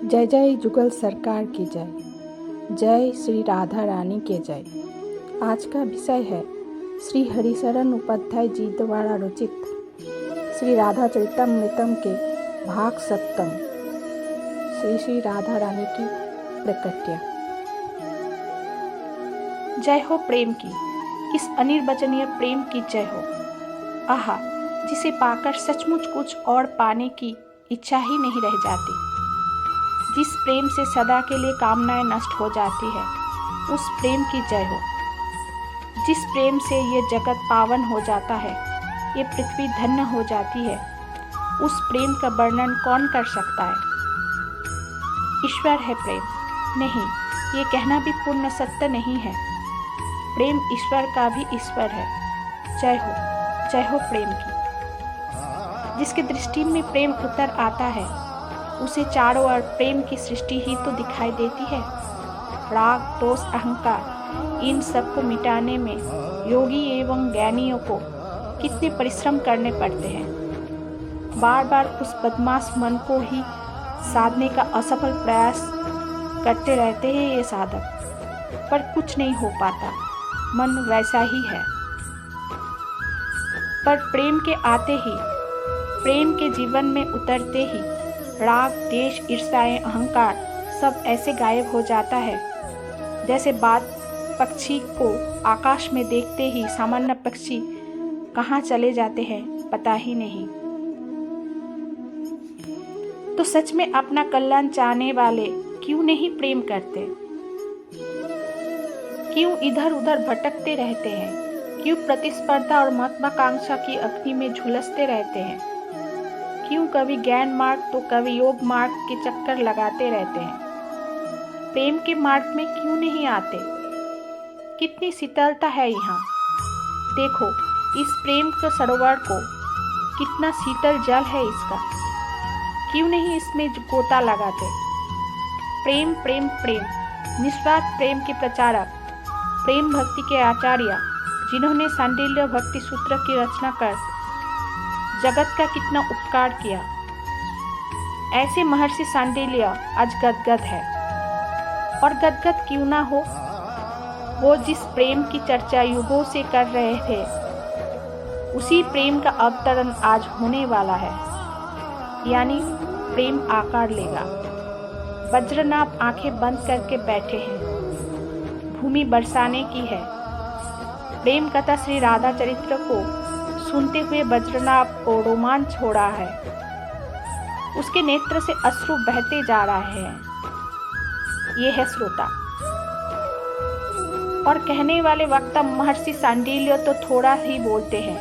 जय जय जुगल सरकार की जय। जय श्री राधा रानी के जय। आज का विषय है श्री हरिशरण उपाध्याय जी द्वारा रचित श्री राधा चरितमृतम के भाग 7 श्री श्री राधा रानी की प्रकट्य। जय हो प्रेम की, इस अनिर्वचनीय प्रेम की जय हो। आहा, जिसे पाकर सचमुच कुछ और पाने की इच्छा ही नहीं रह जाती। जिस प्रेम से सदा के लिए कामनाएं नष्ट हो जाती है, उस प्रेम की जय हो। जिस प्रेम से ये जगत पावन हो जाता है, ये पृथ्वी धन्य हो जाती है, उस प्रेम का वर्णन कौन कर सकता है। ईश्वर है प्रेम, नहीं, ये कहना भी पूर्ण सत्य नहीं है। प्रेम ईश्वर का भी ईश्वर है। जय हो प्रेम की। जिसकी दृष्टि में प्रेम उतर आता है, उसे चारों ओर प्रेम की सृष्टि ही तो दिखाई देती है। राग, दोष, अहंकार, इन सब को मिटाने में योगी एवं ज्ञानियों को कितने परिश्रम करने पड़ते हैं। बार बार उस बदमाश मन को ही साधने का असफल प्रयास करते रहते हैं ये साधक, पर कुछ नहीं हो पाता। मन वैसा ही है। पर प्रेम के आते ही, प्रेम के जीवन में उतरते ही राग, द्वेष, ईर्ष्याएं, अहंकार सब ऐसे गायब हो जाता है जैसे बात पक्षी को आकाश में देखते ही सामान्य पक्षी कहाँ चले जाते हैं पता ही नहीं। तो सच में अपना कल्याण चाहने वाले क्यों नहीं प्रेम करते? क्यों इधर उधर भटकते रहते हैं? क्यों प्रतिस्पर्धा और महत्वाकांक्षा की अग्नि में झुलसते रहते हैं? क्यों कभी ज्ञान मार्ग तो कभी योग मार्ग के चक्कर लगाते रहते हैं? प्रेम के मार्ग में क्यों नहीं आते? कितनी शीतलता है यहाँ। देखो इस प्रेम के सरोवर को, कितना शीतल जल है इसका। क्यों नहीं इसमें गोता लगाते? प्रेम प्रेम प्रेम, निस्वार्थ प्रेम के प्रचारक, प्रेम भक्ति के आचार्य, जिन्होंने सांडिल्य भक्ति सूत्र की रचना कर जगत का कितना उपकार किया। ऐसे महर्षि सांडिल्य आज गदगद है। और गदगद क्यों ना हो, वो जिस प्रेम की चर्चा युगों से कर रहे थे, उसी प्रेम का अवतरण आज होने वाला है। यानी प्रेम आकार लेगा। वज्रनाभ आंखें बंद करके बैठे हैं। भूमि बरसाने की है। प्रेम कथा श्री राधा चरित्र को सुनते हुए वज्रनाभ को रोमांच हो रहा है। उसके नेत्र से अश्रु बहते जा रहे हैं। ये है श्रोता। और कहने वाले वक्ता महर्षि सांडिल्य तो थोड़ा ही बोलते हैं,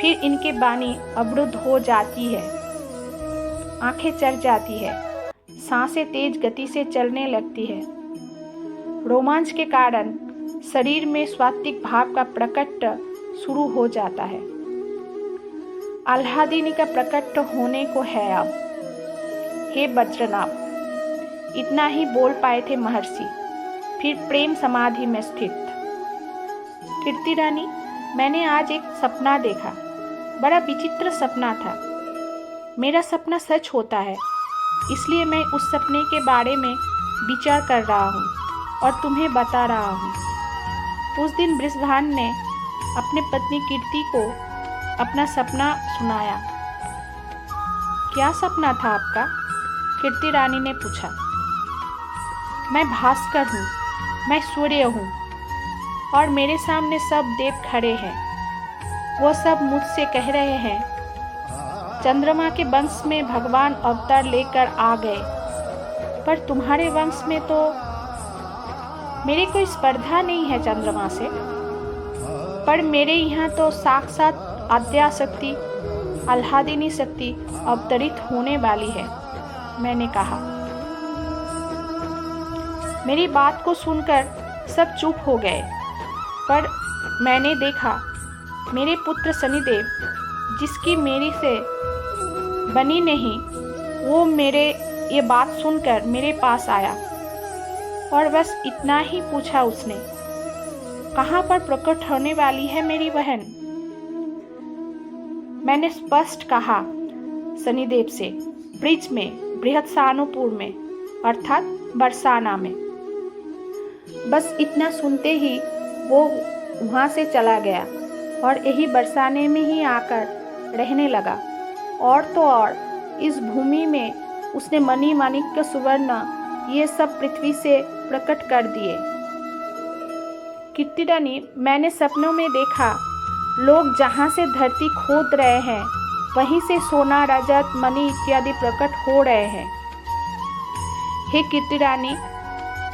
फिर इनकी वाणी अवरुद्ध हो जाती है, आंखें चढ़ जाती है, सांसें तेज गति से चलने लगती है। रोमांच के कारण शरीर में स्वात्विक भाव का प्रकट शुरू हो जाता है। आह्लादिनी का प्रकट होने को है अब। हे वज्रनाभ, इतना ही बोल पाए थे महर्षि, फिर प्रेम समाधि में स्थित। कीर्ति रानी, मैंने आज एक सपना देखा। बड़ा विचित्र सपना था। मेरा सपना सच होता है, इसलिए मैं उस सपने के बारे में विचार कर रहा हूँ और तुम्हें बता रहा हूँ। उस दिन वृषभान ने अपने पत्नी कीर्ति को अपना सपना सुनाया। क्या सपना था आपका? कीर्ति रानी ने पूछा। मैं भास्कर हूँ, मैं सूर्य हूँ और मेरे सामने सब देव खड़े हैं। वो सब मुझसे कह रहे हैं, चंद्रमा के वंश में भगवान अवतार लेकर आ गए, पर तुम्हारे वंश में तो मेरी कोई स्पर्धा नहीं है चंद्रमा से, पर मेरे यहाँ तो साक्षात आद्या शक्ति, आह्लादिनी शक्ति अवतरित होने वाली है। मैंने कहा। मेरी बात को सुनकर सब चुप हो गए, पर मैंने देखा मेरे पुत्र शनिदेव, जिसकी मेरी से बनी नहीं, वो मेरे ये बात सुनकर मेरे पास आया और बस इतना ही पूछा उसने, कहाँ पर प्रकट होने वाली है मेरी बहन? मैंने स्पष्ट कहा शनिदेव से, ब्रिज में, बृहत्सानुपुर में अर्थात बरसाना में। बस इतना सुनते ही वो वहाँ से चला गया और यही बरसाने में ही आकर रहने लगा। और तो और इस भूमि में उसने मणि माणिक्य सुवर्ण ये सब पृथ्वी से प्रकट कर दिए। कीर्ति रानी, मैंने सपनों में देखा लोग जहाँ से धरती खोद रहे हैं वहीं से सोना, रजत, मणि इत्यादि प्रकट हो रहे हैं। हे कीर्ति रानी,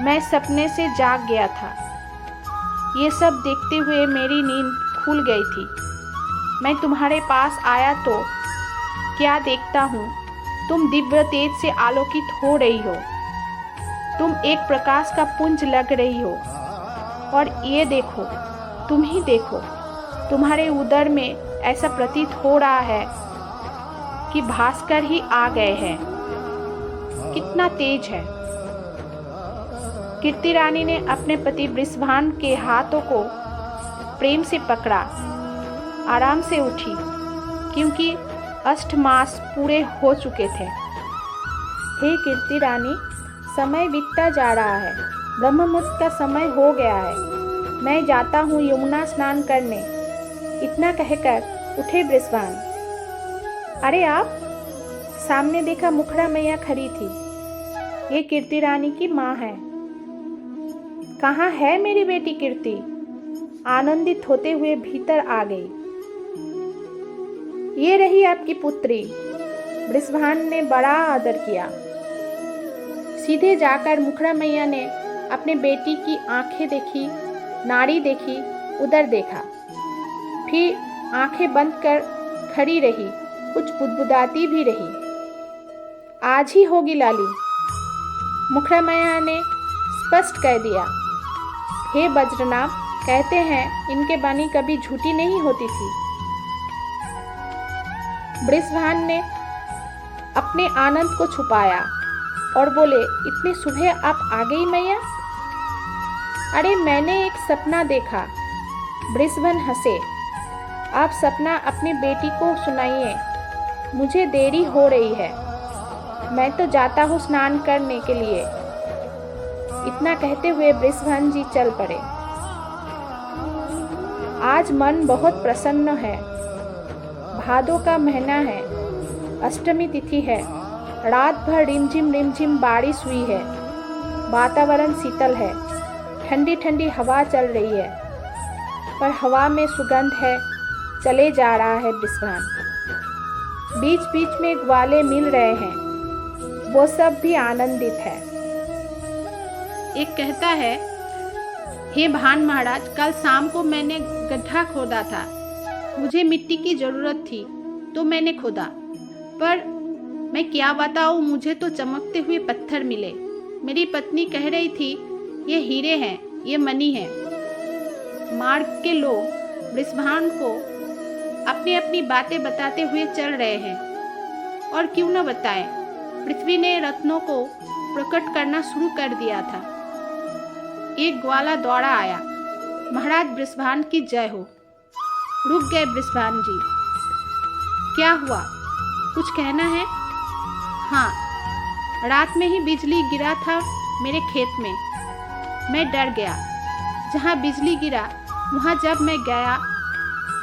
मैं सपने से जाग गया था। ये सब देखते हुए मेरी नींद खुल गई थी। मैं तुम्हारे पास आया तो क्या देखता हूँ, तुम दिव्य तेज से आलोकित हो रही हो। तुम एक प्रकाश का पुंज लग रही हो। और ये देखो, तुम ही देखो, तुम्हारे उदर में ऐसा प्रतीत हो रहा है कि भास्कर ही आ गए हैं। कितना तेज है। कीर्ति रानी ने अपने पति बृषभान के हाथों को प्रेम से पकड़ा। आराम से उठी क्योंकि 8 मास पूरे हो चुके थे। हे कीर्ति रानी, समय बीतता जा रहा है। ब्रह्म मुहूर्त का समय हो गया है। मैं जाता हूँ यमुना स्नान करने। इतना कहकर उठे बृषभान। अरे आप! सामने देखा मुखड़ा मैया खड़ी थी। ये कीर्ति रानी की माँ है। कहाँ है मेरी बेटी कीर्ति? आनंदित होते हुए भीतर आ गई। ये रही आपकी पुत्री। बृषभान ने बड़ा आदर किया। सीधे जाकर मुखड़ा मैया ने अपने बेटी की आंखें देखी, नाड़ी देखी, उधर देखा। फिर आंखें बंद कर खड़ी रही, कुछ बुदबुदाती भी रही। आज ही होगी लाली, मुखड़ा मैया ने स्पष्ट कह दिया। हे बज्रनाभ, कहते हैं इनके बानी कभी झूठी नहीं होती थी। बृषभान ने अपने आनंद को छुपाया और बोले, इतनी सुबह आप आ गई मैया? अरे मैंने एक सपना देखा। बृषभान हंसे। आप सपना अपनी बेटी को सुनाइए, मुझे देरी हो रही है। मैं तो जाता हूँ स्नान करने के लिए। इतना कहते हुए बृषभान जी चल पड़े। आज मन बहुत प्रसन्न है। भादों का महीना है, अष्टमी तिथि है। रात भर रिमझिम बारिश हुई है। वातावरण शीतल है, ठंडी ठंडी हवा चल रही है, पर हवा में सुगंध है। चले जा रहा है बृषभान। बीच बीच में ग्वाले मिल रहे हैं, वो सब भी आनंदित है। एक कहता है, हे भान महाराज, कल शाम को मैंने गड्ढा खोदा था। मुझे मिट्टी की जरूरत थी तो मैंने खोदा, पर मैं क्या बताऊं, मुझे तो चमकते हुए पत्थर मिले। मेरी पत्नी कह रही थी ये हीरे हैं, ये मणि है। मार्ग के लोग बृषभान को अपनी अपनी बातें बताते हुए चल रहे हैं। और क्यों न बताएं, पृथ्वी ने रत्नों को प्रकट करना शुरू कर दिया था। एक ग्वाला दौड़ा आया, महाराज बृषभान की जय हो। रुक गए बृषभान जी। क्या हुआ, कुछ कहना है? हाँ, रात में ही बिजली गिरा था मेरे खेत में। मैं डर गया। जहाँ बिजली गिरा वहाँ जब मैं गया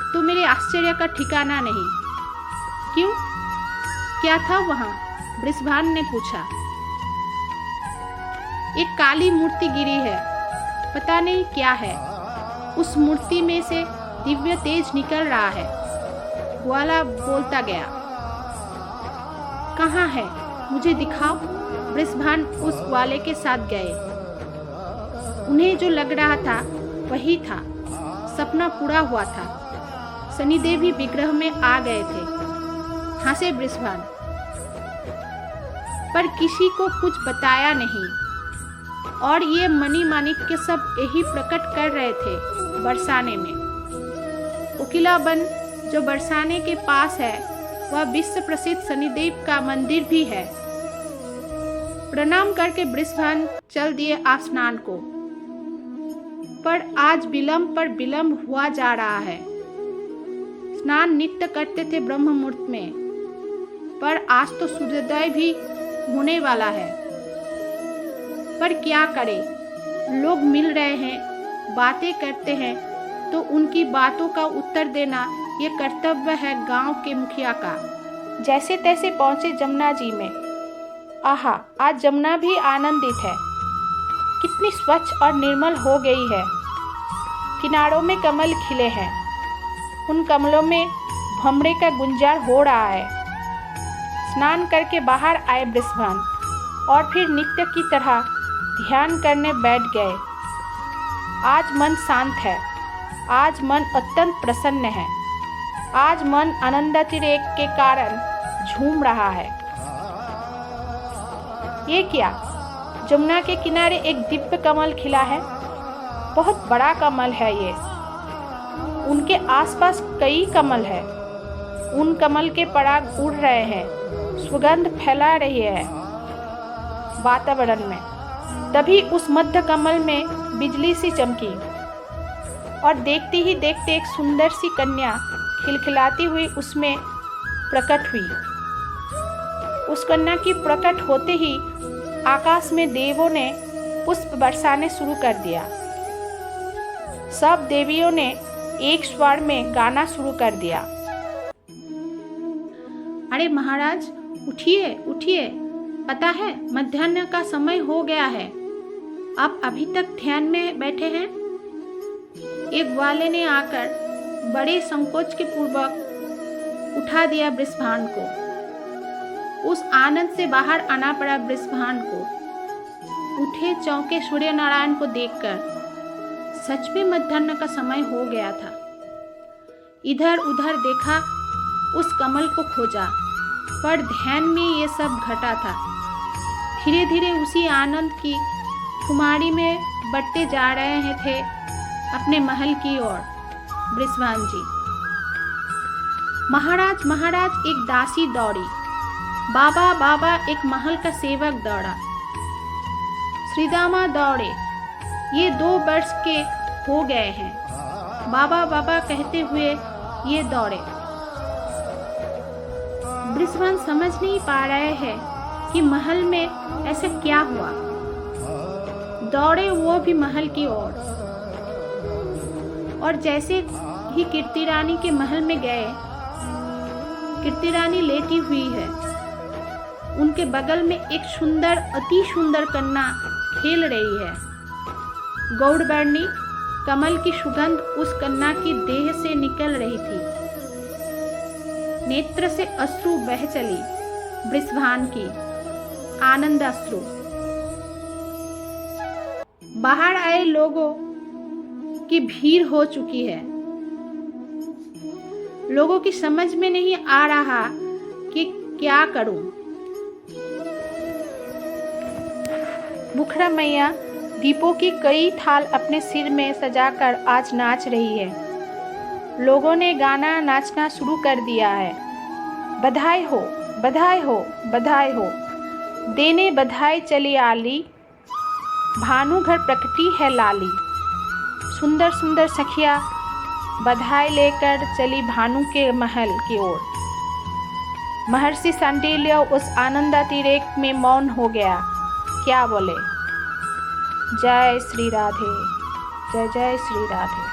तो मेरे आश्चर्य का ठिकाना नहीं। क्यों, क्या था वहाँ? बृषभान ने पूछा। एक काली मूर्ति गिरी है, पता नहीं क्या है। उस मूर्ति में से दिव्य तेज निकल रहा है। ग्वाला बोलता गया। कहाँ है, मुझे दिखाओ। बृषभान उस ग्वाले के साथ गए। उन्हें जो लग रहा था वही था। सपना पूरा हुआ था। शनिदेव भी विग्रह में आ गए थे। हंसे बृषभान, पर किसी को कुछ बताया नहीं। और ये मणि माणिक्य सब यही प्रकट कर रहे थे बरसाने में। उकिला वन जो बरसाने के पास है वह विश्व प्रसिद्ध शनिदेव का मंदिर भी है। प्रणाम करके बृषभान चल दिए स्नान को। पर आज विलंब पर विलंब हुआ जा रहा है। स्नान नित्य करते थे ब्रह्म मुहूर्त में, पर आज तो सूर्योदय भी होने वाला है। पर क्या करें, लोग मिल रहे हैं, बातें करते हैं, तो उनकी बातों का उत्तर देना ये कर्तव्य है गांव के मुखिया का। जैसे तैसे पहुंचे जमुना जी में। आहा, आज जमुना भी आनंदित है, कितनी स्वच्छ और निर्मल हो गई है। किनारों में कमल खिले हैं, उन कमलों में भंवरे का गुंजार हो रहा है। स्नान करके बाहर आए बृषभान और फिर नित्य की तरह ध्यान करने बैठ गए। आज मन शांत है, आज मन अत्यंत प्रसन्न है, आज मन आनंदातिरेक के कारण झूम रहा है। ये क्या, जमुना के किनारे एक दिव्य कमल खिला है, बहुत बड़ा कमल है ये। उनके आसपास कई कमल है, उन कमल के पराग उड़ रहे हैं, सुगंध फैला रही है वातावरण में। तभी उस मध्य कमल में बिजली सी चमकी और देखते ही देखते एक सुंदर सी कन्या खिलखिलाती हुई उसमें प्रकट हुई। उस कन्या की प्रकट होते ही आकाश में देवों ने पुष्प बरसाने शुरू कर दिया। सब देवियों ने एक स्वर में गाना शुरू कर दिया। अरे महाराज, उठिए उठिए, पता है मध्याह्न का समय हो गया है, आप अभी तक ध्यान में बैठे हैं। एक ग्वाले ने आकर बड़े संकोच के पूर्वक उठा दिया बृषभान को। उस आनंद से बाहर आना पड़ा बृषभान को। उठे चौंके सूर्य नारायण को देखकर। सच में मध्याह्न का समय हो गया था। इधर उधर देखा, उस कमल को खोजा, पर ध्यान में ये सब घटा था। धीरे धीरे उसी आनंद की खुमारी में बढ़ते जा रहे थे अपने महल की ओर बृषभान जी। महाराज महाराज एक दासी दौड़ी, बाबा बाबा एक महल का सेवक दौड़ा, श्रीदामा दौड़े, ये 2 वर्ष के हो गए हैं, बाबा बाबा कहते हुए ये दौड़े। बृषभान समझ नहीं पा रहे हैं कि महल में ऐसा क्या हुआ। दौड़े वो भी महल की ओर, और जैसे ही कीर्ति रानी के महल में गए, कीर्ति रानी लेटी हुई है। उनके बगल में एक सुंदर, अति सुंदर कन्या खेल रही है। गौड़वर्णी कमल की सुगंध उस कन्या की देह से निकल रही थी। नेत्र से अश्रु बह चली बृषभान की, आनंद अश्रु। बाहर आए लोगों की भीड़ हो चुकी है। लोगों की समझ में नहीं आ रहा कि क्या करूं। मुखड़ा मैया दीपों की कई थाल अपने सिर में सजाकर आज नाच रही है। लोगों ने गाना नाचना शुरू कर दिया है। बधाई हो, बधाई हो, बधाई हो, देने बधाई चली आली, भानु घर प्रकटी है लाली। सुंदर सुंदर सखिया बधाई लेकर चली भानु के महल की ओर। महर्षि सांडिल्य उस आनंदातिरेक में मौन हो गया। क्या बोले? जय श्री राधे, जय जय श्री राधे।